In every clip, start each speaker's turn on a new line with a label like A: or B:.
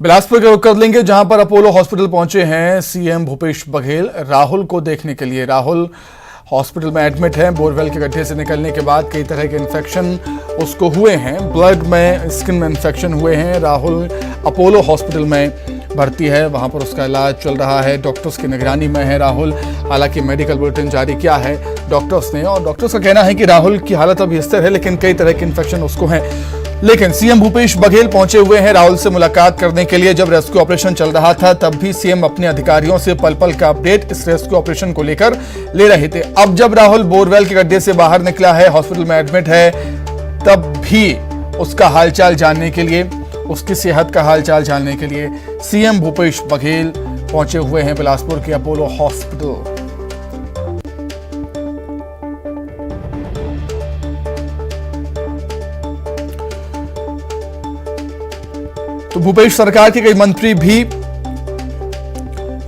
A: बिलासपुर का रुख कर लेंगे, जहां पर अपोलो हॉस्पिटल पहुंचे हैं सीएम भूपेश बघेल राहुल को देखने के लिए। राहुल हॉस्पिटल में एडमिट है। बोरवेल के गड्ढे से निकलने के बाद कई तरह के इन्फेक्शन उसको हुए हैं, ब्लड में, स्किन में इन्फेक्शन हुए हैं। राहुल अपोलो हॉस्पिटल में भर्ती है, वहां पर उसका इलाज चल रहा है। डॉक्टर्स की निगरानी में है राहुल। हालांकि मेडिकल बुलेटिन जारी किया है डॉक्टर्स ने, और डॉक्टर्स का कहना है कि राहुल की हालत अभी स्थिर है, लेकिन कई तरह के इन्फेक्शन उसको हैं। लेकिन सीएम भूपेश बघेल पहुंचे हुए हैं राहुल से मुलाकात करने के लिए। जब रेस्क्यू ऑपरेशन चल रहा था तब भी सीएम अपने अधिकारियों से पल पल का अपडेट इस रेस्क्यू ऑपरेशन को लेकर ले रहे थे। अब जब राहुल बोरवेल के गड्ढे से बाहर निकला है, हॉस्पिटल में एडमिट है, तब भी उसका हालचाल जानने के लिए, उसकी सेहत का हालचाल जानने के लिए सीएम भूपेश बघेल पहुंचे हुए हैं बिलासपुर के अपोलो हॉस्पिटल। तो भूपेश सरकार के कई मंत्री भी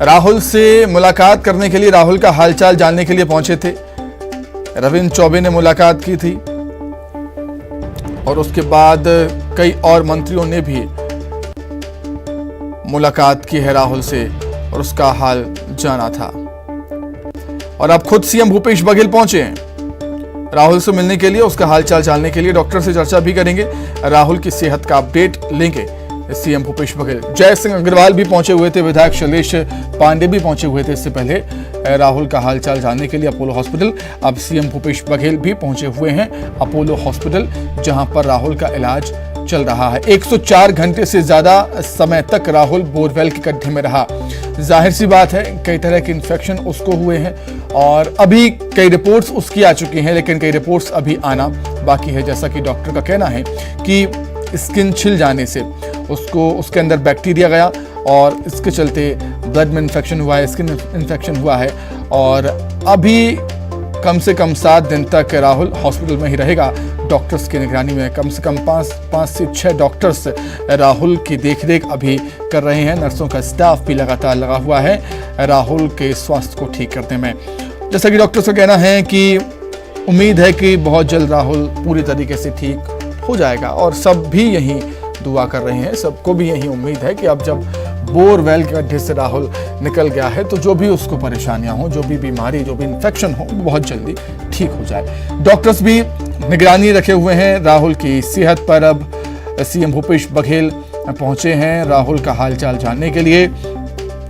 A: राहुल से मुलाकात करने के लिए, राहुल का हालचाल जानने के लिए पहुंचे थे। रविंद्र चौबे ने मुलाकात की थी और उसके बाद कई और मंत्रियों ने भी मुलाकात की है राहुल से और उसका हाल जाना था। और अब खुद सीएम भूपेश बघेल पहुंचे हैं राहुल से मिलने के लिए, उसका हालचाल जानने के लिए। डॉक्टर से चर्चा भी करेंगे, राहुल की सेहत का अपडेट लेंगे सीएम भूपेश बघेल। जय सिंह अग्रवाल भी पहुंचे हुए थे, विधायक शैलेश पांडे भी पहुंचे हुए थे इससे पहले राहुल का हालचाल जानने के लिए अपोलो हॉस्पिटल। अब सीएम भूपेश बघेल भी पहुंचे हुए हैं अपोलो हॉस्पिटल, जहां पर राहुल का इलाज चल रहा है। 104 घंटे से ज्यादा समय तक राहुल बोरवेल के गड्ढे में रहा। जाहिर सी बात है, कई तरह के इन्फेक्शन उसको हुए हैं और अभी कई रिपोर्ट्स उसकी आ चुकी हैं, लेकिन कई रिपोर्ट्स अभी आना बाकी है। जैसा कि डॉक्टर का कहना है कि स्किन छिल जाने से उसको, उसके अंदर बैक्टीरिया गया और इसके चलते ब्लड में इन्फेक्शन हुआ है, स्किन इन्फेक्शन हुआ है। और अभी कम से कम 7 दिन तक राहुल हॉस्पिटल में ही रहेगा डॉक्टर्स की निगरानी में। कम से कम 5 से 6 डॉक्टर्स राहुल की देखरेख अभी कर रहे हैं। नर्सों का स्टाफ भी लगातार लगा हुआ है राहुल के स्वास्थ्य को ठीक करने में। जैसा कि डॉक्टर्स का कहना है कि उम्मीद है कि बहुत जल्द राहुल पूरी तरीके से ठीक हो जाएगा और सब भी यही दुआ कर रहे हैं। सबको भी यही उम्मीद है कि अब जब बोरवेल के गड्ढे से राहुल निकल गया है तो जो भी उसको परेशानियां हो, जो भी बीमारी, जो भी इन्फेक्शन हो, वो बहुत जल्दी ठीक हो जाए। डॉक्टर्स भी निगरानी रखे हुए हैं राहुल की सेहत पर। अब सीएम भूपेश बघेल पहुंचे हैं राहुल का हालचाल जानने के लिए।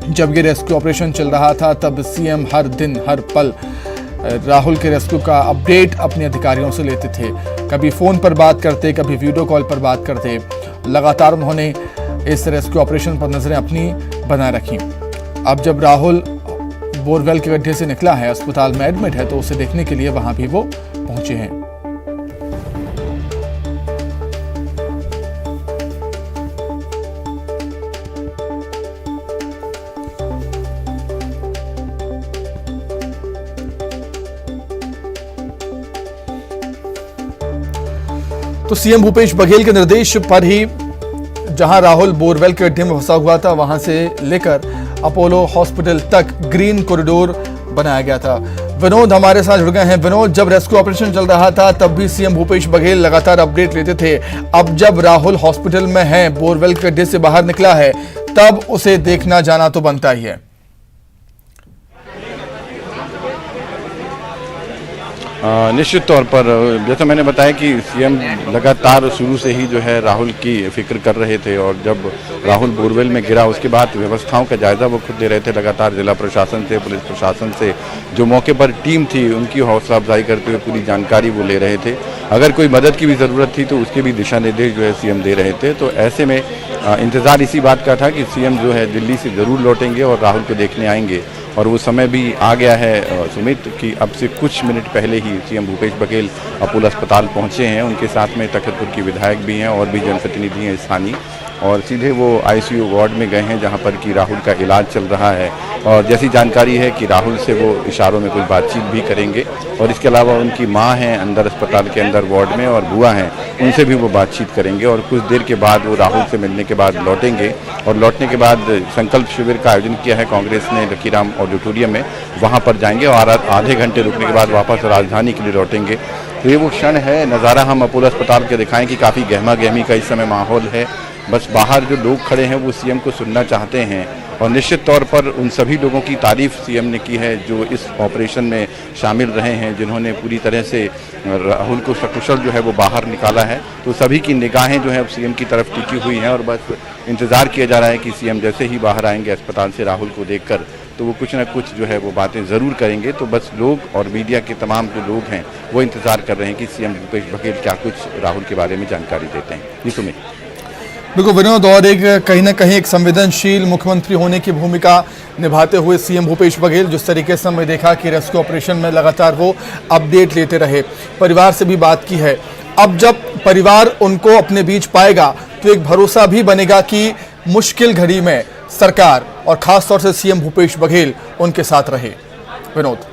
A: जब ये रेस्क्यू ऑपरेशन चल रहा था तब सीएम हर दिन, हर पल राहुल के रेस्क्यू का अपडेट अपने अधिकारियों से लेते थे। कभी फोन पर बात करते, कभी वीडियो कॉल पर बात करते। लगातार उन्होंने इस रेस्क्यू ऑपरेशन पर नजरें अपनी बनाए रखी। अब जब राहुल बोरवेल के गड्ढे से निकला है, अस्पताल में एडमिट है, तो उसे देखने के लिए वहां भी वो पहुंचे हैं। तो सीएम भूपेश बघेल के निर्देश पर ही जहां राहुल बोरवेल के गड्ढे में फंसा हुआ था, वहां से लेकर अपोलो हॉस्पिटल तक ग्रीन कॉरिडोर बनाया गया था। विनोद हमारे साथ जुड़ गए हैं। विनोद, जब रेस्क्यू ऑपरेशन चल रहा था तब भी सीएम भूपेश बघेल लगातार अपडेट लेते थे। अब जब राहुल हॉस्पिटल में है, बोरवेल के गड्ढे से बाहर निकला है, तब उसे देखना जाना तो बनता ही है।
B: निश्चित तौर पर जैसा मैंने बताया कि सीएम लगातार शुरू से ही जो है राहुल की फिक्र कर रहे थे, और जब राहुल बोरवेल में गिरा उसके बाद व्यवस्थाओं का जायजा वो खुद ले रहे थे। लगातार जिला प्रशासन से, पुलिस प्रशासन से जो मौके पर टीम थी उनकी हौसला अफजाई करते हुए पूरी जानकारी वो ले रहे थे। अगर कोई मदद की भी ज़रूरत थी तो उसके भी दिशा निर्देश जो है सीएम दे रहे थे। तो ऐसे में इंतज़ार इसी बात का था कि सीएम जो है दिल्ली से ज़रूर लौटेंगे और राहुल को देखने आएंगे, और वो समय भी आ गया है सुमित कि अब से कुछ मिनट पहले ही सीएम भूपेश बघेल अपोलो अस्पताल पहुंचे हैं। उनके साथ में तखतपुर की विधायक भी हैं और भी जनप्रतिनिधि हैं स्थानीय, और सीधे वो आईसीयू वार्ड में गए हैं जहां पर कि राहुल का इलाज चल रहा है। और जैसी जानकारी है कि राहुल से वो इशारों में कोई बातचीत भी करेंगे, और इसके अलावा उनकी माँ हैं अंदर अस्पताल के अंदर वार्ड में, और बुआ हैं, उनसे भी वो बातचीत करेंगे। और कुछ देर के बाद वो राहुल से मिलने के बाद लौटेंगे, और लौटने के बाद संकल्प शिविर का आयोजन किया है कांग्रेस ने लकीराम ऑडिटोरियम में, वहाँ पर जाएंगे और आधे घंटे रुकने के बाद वापस राजधानी के लिए लौटेंगे। तो ये वो क्षण है, नज़ारा हम अपोलो अस्पताल के दिखाएं कि काफ़ी गहमा गहमी का इस समय माहौल है। बस बाहर जो लोग खड़े हैं वो सीएम को सुनना चाहते हैं। और निश्चित तौर पर उन सभी लोगों की तारीफ सीएम ने की है जो इस ऑपरेशन में शामिल रहे हैं, जिन्होंने पूरी तरह से राहुल को सकुशल जो है वो बाहर निकाला है। तो सभी की निगाहें जो है अब सीएम की तरफ टिकी हुई हैं और बस इंतज़ार किया जा रहा है कि सीएम जैसे ही बाहर आएंगे अस्पताल से राहुल को देखकर तो वो कुछ ना कुछ जो है वो बातें ज़रूर करेंगे। तो बस लोग और मीडिया के तमाम जो लोग हैं वो इंतज़ार कर रहे हैं कि सीएम भूपेश बघेल क्या कुछ राहुल के बारे में जानकारी देते हैं। जी सुमित।
A: बिल्कुल विनोद, और एक कहीं ना कहीं एक संवेदनशील मुख्यमंत्री होने की भूमिका निभाते हुए सीएम भूपेश बघेल जिस तरीके से हमने देखा कि रेस्क्यू ऑपरेशन में लगातार वो अपडेट लेते रहे, परिवार से भी बात की है। अब जब परिवार उनको अपने बीच पाएगा तो एक भरोसा भी बनेगा कि मुश्किल घड़ी में सरकार और खासतौर से सीएम भूपेश बघेल उनके साथ रहे। विनोद,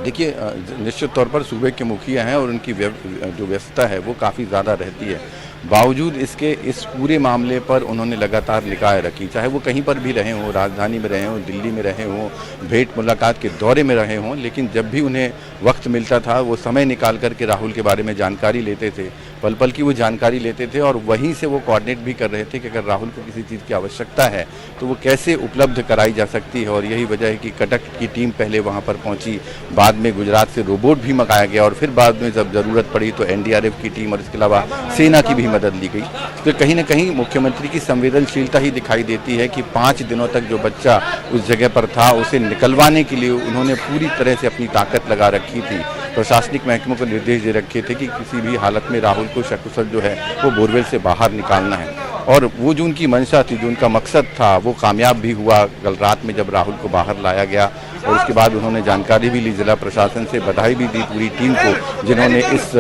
B: देखिए निश्चित तौर पर सूबे के मुखिया हैं और उनकी जो व्यस्तता है वो काफ़ी ज़्यादा रहती है। बावजूद इसके इस पूरे मामले पर उन्होंने लगातार निगाह रखी, चाहे वो कहीं पर भी रहे हों, राजधानी में रहे हों, दिल्ली में रहे हों, भेंट मुलाकात के दौरे में रहे हों, लेकिन जब भी उन्हें वक्त मिलता था वो समय निकाल करके राहुल के बारे में जानकारी लेते थे, पल पल की वो जानकारी लेते थे और वहीं से वो कोऑर्डिनेट भी कर रहे थे कि अगर राहुल को किसी चीज़ की आवश्यकता है तो वो कैसे उपलब्ध कराई जा सकती है। और यही वजह है कि कटक की टीम पहले वहाँ पर पहुँची, बाद में गुजरात से रोबोट भी मंगाया गया और फिर बाद में जब ज़रूरत पड़ी तो एनडीआरएफ की टीम और इसके अलावा सेना की भी मदद ली गई। तो कहीं ना कहीं मुख्यमंत्री की संवेदनशीलता ही दिखाई देती है कि 5 दिनों तक जो बच्चा उस जगह पर था उसे निकलवाने के लिए उन्होंने पूरी तरह से अपनी ताकत लगा रखी थी। प्रशासनिक महकमों को निर्देश दे रखे थे कि किसी भी हालत में राहुल को सकुशल जो है वो बोरवेल से बाहर निकालना है। और वो जो उनकी मंशा थी, जो उनका मकसद था, वो कामयाब भी हुआ। कल रात में जब राहुल को बाहर लाया गया और उसके बाद उन्होंने जानकारी भी ली, जिला प्रशासन से बधाई भी दी पूरी टीम को जिन्होंने इस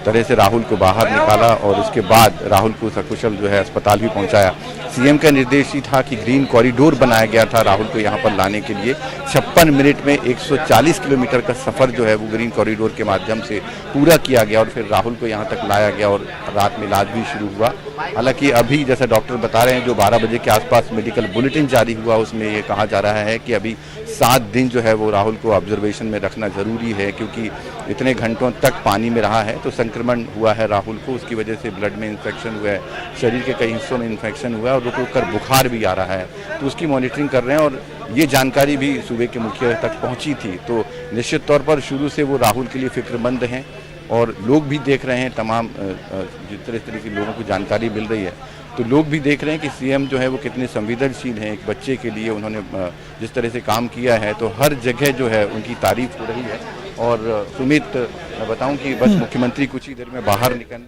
B: तरह से राहुल को बाहर निकाला और उसके बाद राहुल को सकुशल जो है अस्पताल भी पहुंचाया। सीएम का निर्देश ही था कि ग्रीन कॉरिडोर बनाया गया था राहुल को यहाँ पर लाने के लिए। 56 मिनट में 140 किलोमीटर का सफ़र जो है वो ग्रीन कॉरिडोर के माध्यम से पूरा किया गया और फिर राहुल को यहाँ तक लाया गया और रात में इलाज भी शुरू हुआ। हालांकि अभी जैसा डॉक्टर बता रहे हैं जो 12 बजे के आसपास मेडिकल बुलेटिन जारी हुआ उसमें ये कहा जा रहा है कि अभी 7 दिन जो है वो राहुल को ऑब्जर्वेशन में रखना ज़रूरी है, क्योंकि इतने घंटों तक पानी में रहा है तो संक्रमण हुआ है राहुल को, उसकी वजह से ब्लड में इन्फेक्शन हुआ है, शरीर के कई हिस्सों में इन्फेक्शन हुआ है और रुक रुक कर बुखार भी आ रहा है। तो उसकी मॉनिटरिंग कर रहे हैं और ये जानकारी भी सूबे के मुखिया तक पहुंची थी। तो निश्चित तौर पर शुरू से वो राहुल के लिए फिक्रमंद हैं और लोग भी देख रहे हैं, तमाम जिस तरह की लोगों को जानकारी मिल रही है तो लोग भी देख रहे हैं कि सीएम जो है वो कितने संवेदनशील हैं। एक बच्चे के लिए उन्होंने जिस तरह से काम किया है तो हर जगह जो है उनकी तारीफ हो रही है। और सुमित, मैं बताऊं कि बस मुख्यमंत्री कुछ ही देर में बाहर निकलने